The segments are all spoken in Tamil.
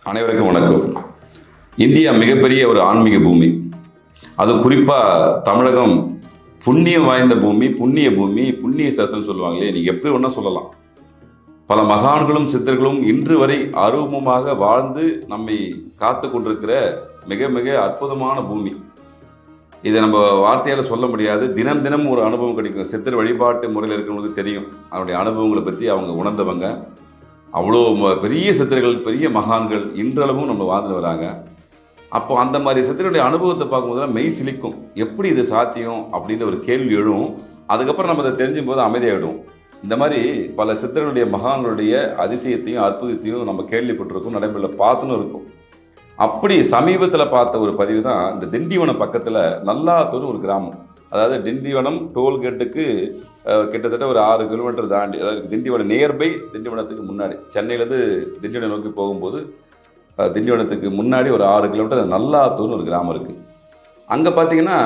அனைவருக்கும் வணக்கம். இந்தியா மிகப்பெரிய ஒரு ஆன்மீக பூமி. அது குறிப்பாக தமிழகம் புண்ணியம் வாய்ந்த பூமி, புண்ணிய பூமி, புண்ணிய சஸ்திரம் சொல்லுவாங்களே, நீ எப்படி ஒன்றா சொல்லலாம். பல மகான்களும் சித்தர்களும் இன்று வரை அருவமாக வாழ்ந்து நம்மை காத்து கொண்டிருக்கிற மிக மிக அற்புதமான பூமி. இதை நம்ம வார்த்தையால் சொல்ல முடியாது. தினம் தினம் ஒரு அனுபவம் கிடைக்கும். சித்தர் வழிபாட்டு முறையில் இருக்கிறவங்களுக்கு தெரியும் அவருடைய அனுபவங்களை பற்றி. அவங்க உணர்ந்தவங்க. அவ்வளோ பெரிய சித்தர்கள், பெரிய மகான்கள் இன்றளவும் நம்ம வாழ்ந்துட்டு வராங்க. அப்போ அந்த மாதிரி சித்தருடைய அனுபவத்தை பார்க்கும்போது மெய் சிலிக்கும். எப்படி இது சாத்தியம் அப்படின்ற ஒரு கேள்வி எழும். அதுக்கப்புறம் நம்ம அதை தெரிஞ்சும் போது அமைதியாகிடும். இந்த மாதிரி பல சித்தர்களுடைய மகான்களுடைய அதிசயத்தையும் அற்புதத்தையும் நம்ம கேள்விப்பட்டிருக்கோம், நடைமுறையில் பார்த்துன்னு இருக்கும். அப்படி சமீபத்தில் பார்த்த ஒரு பதிவு தான் இந்த திண்டிவனம் பக்கத்தில் நல்லாத்தூர் ஒரு கிராமம். அதாவது திண்டிவனம் டோல்கேட்டுக்கு கிட்டத்தட்ட ஒரு 6 கிலோமீட்டர் தாண்டி, அதாவது திண்டிவனம் நியர்பை, திண்டிவனத்துக்கு முன்னாடி, சென்னையிலேருந்து திண்டிவனம் நோக்கி போகும்போது திண்டிவனத்துக்கு முன்னாடி ஒரு 6 கிலோமீட்டர் நல்லாத்தூர்னு ஒரு கிராமம் இருக்குது. அங்கே பார்த்தீங்கன்னா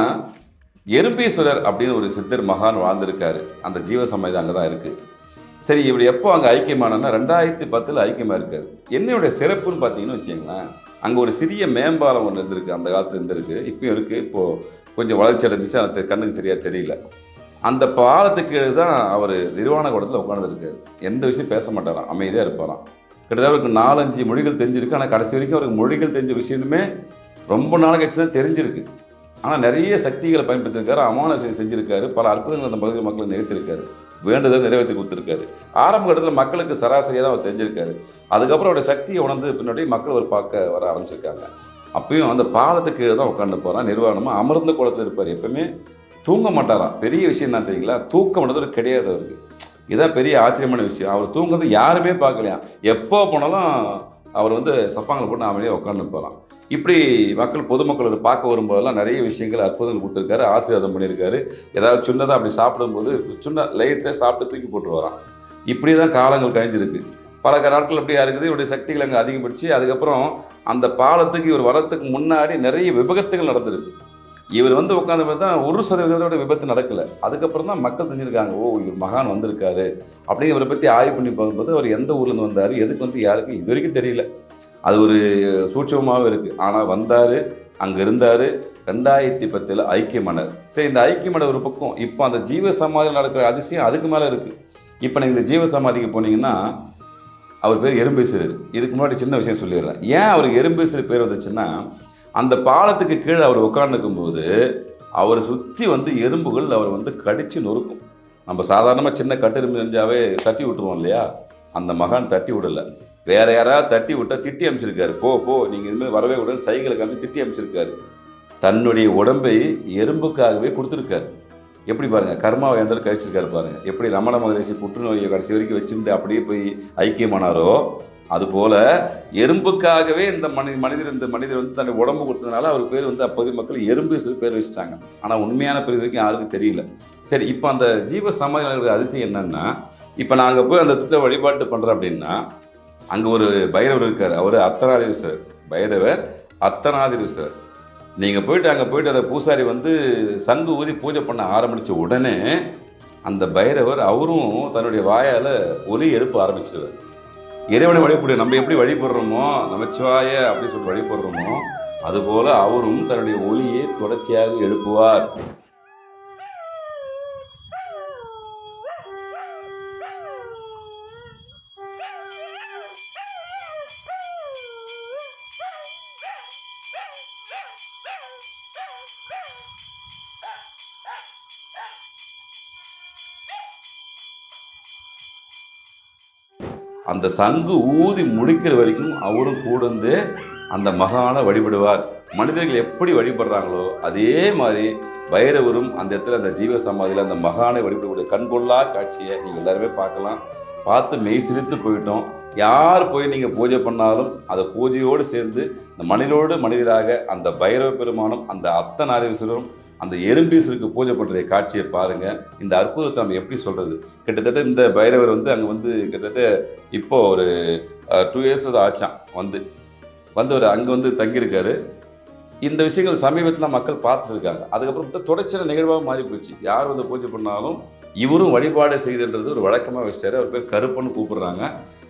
எறும்பீஸ்வரர் அப்படின்னு ஒரு சித்தர் மகான் வாழ்ந்திருக்காரு. அந்த ஜீவசமாதி அங்கே தான் இருக்குது. சரி, இப்படி எப்போ அங்கே ஐக்கியமானன்னா 2010 ஐக்கியமாக இருக்காரு. என்னுடைய சிறப்புன்னு பார்த்தீங்கன்னு வச்சுங்களேன், அங்கே ஒரு சிறிய மேம்பாலம் ஒன்று இருந்திருக்கு. அந்த காலத்தில் இருந்திருக்கு, இப்பயும் இருக்குது. இப்போது கொஞ்சம் வளர்ச்சி அடைஞ்சிச்சு, அது கண்ணுக்கு சரியாக தெரியல. அந்த பாலத்துக்கு கீழே தான் அவர் நிர்வாண கூடத்தில் உட்காந்துருக்காரு. எந்த விஷயம் பேச மாட்டாராம், அமைதியாக இருப்பாராம். கிட்டத்தட்ட அவருக்கு 4-5 மொழிகள் தெரிஞ்சிருக்கு. ஆனால் கடைசி வரைக்கும் அவருக்கு மொழிகள் தெரிஞ்ச விஷயமே ரொம்ப நாள் கழிச்சு தான் தெரிஞ்சிருக்கு. ஆனால் நிறைய சக்திகளை பயன்படுத்தியிருக்காரு, அமான விஷயம் செஞ்சுருக்காரு, பல அற்புதங்கள் அந்த பகுதி மக்களை நிறுத்திருக்காரு, வேண்டுதல் நிறைவேற்றி கொடுத்துருக்காரு. ஆரம்ப கட்டத்தில் மக்களுக்கு சராசரியாக தான் அவர் தெரிஞ்சிருக்காரு. அதுக்கப்புறம் அவருடைய சக்தியை உணர்ந்து பின்னாடி மக்கள் ஒரு பார்க்க வர ஆரம்பிச்சிருக்காங்க. அப்பயும் அந்த பாலத்துக்கு கீழே தான் உட்காந்து போகிறான். நிர்வாணமாக அமர்ந்த குளத்தில் இருப்பார். எப்பவுமே தூங்க மாட்டாராம். பெரிய விஷயம் என்ன தெரியுங்களா, தூக்கம்ன்றது கிடையாது அவருக்கு. இதான் பெரிய ஆச்சரியமான விஷயம். அவர் தூங்குறது யாருமே பார்க்கலையாம். எப்போ போனாலும் அவர் சப்பாங்களை போட்டு அமைதியாக உட்காந்து போகலாம். இப்படி மக்கள், பொதுமக்கள் பார்க்க வரும்போதெல்லாம் நிறைய விஷயங்கள், அற்புதங்கள் கொடுத்துருக்காரு, ஆசீர்வாதம் பண்ணியிருக்காரு. ஏதாவது சின்னதாக அப்படி சாப்பிடும்போது சின்ன லைட்டை சாப்பிட்டு தூக்கி போட்டு வரான். இப்படி தான் காலங்கள் கழிஞ்சிருக்கு. பல நாட்கள் அப்படியா இருக்குது. இவருடைய சக்திகள் அங்கே அதிகப்படுத்தி அதுக்கப்புறம் அந்த பாலத்துக்கு இவர் வரத்துக்கு முன்னாடி நிறைய விபத்துகள் நடந்திருக்கு. இவர் உட்காந்து தான் 1% விபத்து நடக்கலை. அதுக்கப்புறம் தான் மக்கள் தெரிஞ்சிருக்காங்க, ஓ இவர் மகான் வந்திருக்காரு அப்படின்னு. இவரை பற்றி ஆய்வு பண்ணி பார்க்கும்போது அவர் எந்த ஊர்லேருந்து வந்தார், எதுக்கு யாருக்கும் இது வரைக்கும் தெரியல. அது ஒரு சூட்சமாகவே இருக்குது. ஆனால் வந்தார், அங்கே இருந்தார். 2010 ஐக்கியமானார். சரி, இந்த ஐக்கியமான ஒரு பக்கம். இப்போ அந்த ஜீவ சமாதியில் நடக்கிற அதிசயம் அதுக்கு மேலே இருக்குது. இப்போ நீங்கள் இந்த ஜீவ சமாதிக்கு போனீங்கன்னா அவர் பேர் எறும்பீஸ்வரர். இதுக்கு முன்னாடி சின்ன விஷயம் சொல்லிடுறேன். ஏன் அவருக்கு எறும்பீஸ்வரர் பேர் வந்துச்சுன்னா, அந்த பாலத்துக்கு கீழே அவர் உட்காந்துக்கும்போது அவரை சுற்றி எறும்புகள் அவர் கடித்து நொறுக்கும். நம்ம சாதாரணமாக சின்ன கட்டெரும்பு செஞ்சாவே தட்டி விட்டுருவோம் இல்லையா, அந்த மகான் தட்டி விடலை. வேற யாராவது தட்டி விட்டால் திட்டி அமைச்சிருக்காரு. போ நீங்கள் இதுமாதிரி வரவே விட சைகளை காமிச்சு திட்டி அமைச்சிருக்காரு. தன்னுடைய உடம்பை எறும்புக்காகவே கொடுத்துருக்காரு. எப்படி பாருங்கள், கர்மாவை எந்த கழிச்சிருக்காரு பாருங்கள். எப்படி ரமண மகரிஷி புற்றுநோயை கடைசி வரைக்கும் வச்சுருந்து அப்படியே போய் ஐக்கியமானாரோ, அதுபோல் எறும்புக்காகவே இந்த மனிதர் தன்னுடைய உடம்பு கொடுத்ததுனால அவர் பேர் அப்போது மக்கள் எறும்பீஸ்வரர் பேர் வச்சுட்டாங்க. ஆனால் உண்மையான பேர் வரைக்கும் யாருக்கும் தெரியல. சரி, இப்போ அந்த ஜீவ சமாதியில் அதிசயம் என்னன்னா, இப்போ நாங்கள் போய் அந்த திட்ட வழிபாட்டு பண்ணுறோம் அப்படின்னா, அங்கே ஒரு பைரவர் இருக்கார். அவர் அர்த்தநாதீஸ்வரர். பைரவர் அர்த்தநாதீஸ்வரர். நீங்கள் போயிட்டு அங்கே போயிட்டு அந்த பூசாரி சங்கு ஊதி பூஜை பண்ண ஆரம்பித்த உடனே அந்த பைரவர் அவரும் தன்னுடைய வாயால் ஒலி எழுப்ப ஆரம்பிச்சிடுவார். இறைவனை வழிபட நம்ம எப்படி வழிபடுறோமோ, நமச்சிவாய அப்படின்னு சொல்லி வழிபடுறோமோ, அதுபோல் அவரும் தன்னுடைய ஒலியை தொடர்ச்சியாக எழுப்புவார். அந்த சங்கு ஊதி முடிக்கிற வரைக்கும் அவரும் கூட அந்த மகானை வழிபடுவார். மனிதர்கள் எப்படி வழிபடுறாங்களோ அதே மாதிரி பைரவரும் அந்த இடத்துல அந்த ஜீவ சமாதியில் அந்த மகானை வழிபடக்கூடிய கண்கொள்ளா காட்சியை நீங்கள் எல்லாருமே பார்க்கலாம். பார்த்து மெய் சிரித்து போயிட்டோம். யார் போய் நீங்கள் பூஜை பண்ணாலும் அதை பூஜையோடு சேர்ந்து இந்த மனிதராக அந்த பைரவ பெருமானும் அந்த அர்த்தநாதீஸ்வரரும் அந்த எறும்பீஸ்வருக்கு பூஜை பண்ணுற காட்சியை பாருங்கள். இந்த அற்புதத்தை நம்ம எப்படி சொல்கிறது. கிட்டத்தட்ட இந்த பைரவர் அங்கே கிட்டத்தட்ட இப்போது ஒரு 2 years ஆச்சான் அவர் அங்கே தங்கியிருக்காரு. இந்த விஷயங்கள் சமீபத்தில் மக்கள் பார்த்துருக்காங்க. அதுக்கப்புறம் தொடர்ச்சியான நிகழ்வாக மாறி போச்சு. யார் பூஜை பண்ணாலும் இவரும் வழிபாடு செய்துன்றது ஒரு வழக்கமாக வச்சிட்டாரு. அவர் பேர் கருப்பன்னு கூப்பிடுறாங்க.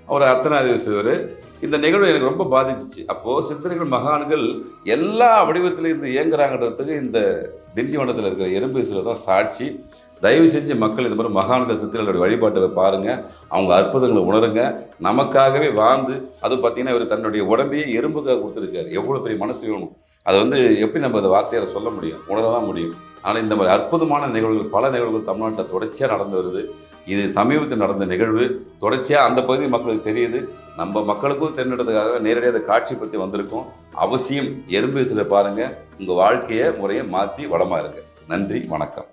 அவர் அர்த்தநாதீஸ்வரர் செய்வார். இந்த நிகழ்வு எனக்கு ரொம்ப பாதிச்சிச்சு. அப்போது சித்தர்கள் மகான்கள் எல்லா வடிவத்திலையும் இருந்து இயங்குறாங்கன்றதுக்கு இந்த திண்டிவனத்தில் இருக்கிற எறும்பேசில் தான் சாட்சி. தயவு செஞ்சு மக்கள் இந்த மாதிரி மகான்கள் சித்தர்களுடைய வழிபாட்டை பாருங்கள், அவங்க அற்புதங்களை உணருங்க. நமக்காகவே வாழ்ந்து, அதுவும் பார்த்தீங்கன்னா இவர் தன்னுடைய உடம்பையே எறும்புக்காக கொடுத்துருக்காரு. எவ்வளோ பெரிய மனசு வேணும். அதை வந்து எப்படி நம்ம அந்த வார்த்தையால் சொல்ல முடியும், உணரதான் முடியும். ஆனால் இந்த மாதிரி அற்புதமான நிகழ்வுகள், பல நிகழ்வுகள் தமிழ்நாட்டில் தொடர்ச்சியாக நடந்து வருது. இது சமீபத்தில் நடந்த நிகழ்வு. தொடர்ச்சியாக அந்த பகுதி மக்களுக்கு தெரியுது. நம்ம மக்களுக்கும் தெரிஞ்சிடறதுக்காக நேரடியாக அதை காட்சிப்படுத்தி வந்திருக்கோம். அவசியம் எறும்பேசில் பாருங்கள், உங்கள் வாழ்க்கையை முறையை மாற்றி வளமாக இருங்க. நன்றி, வணக்கம்.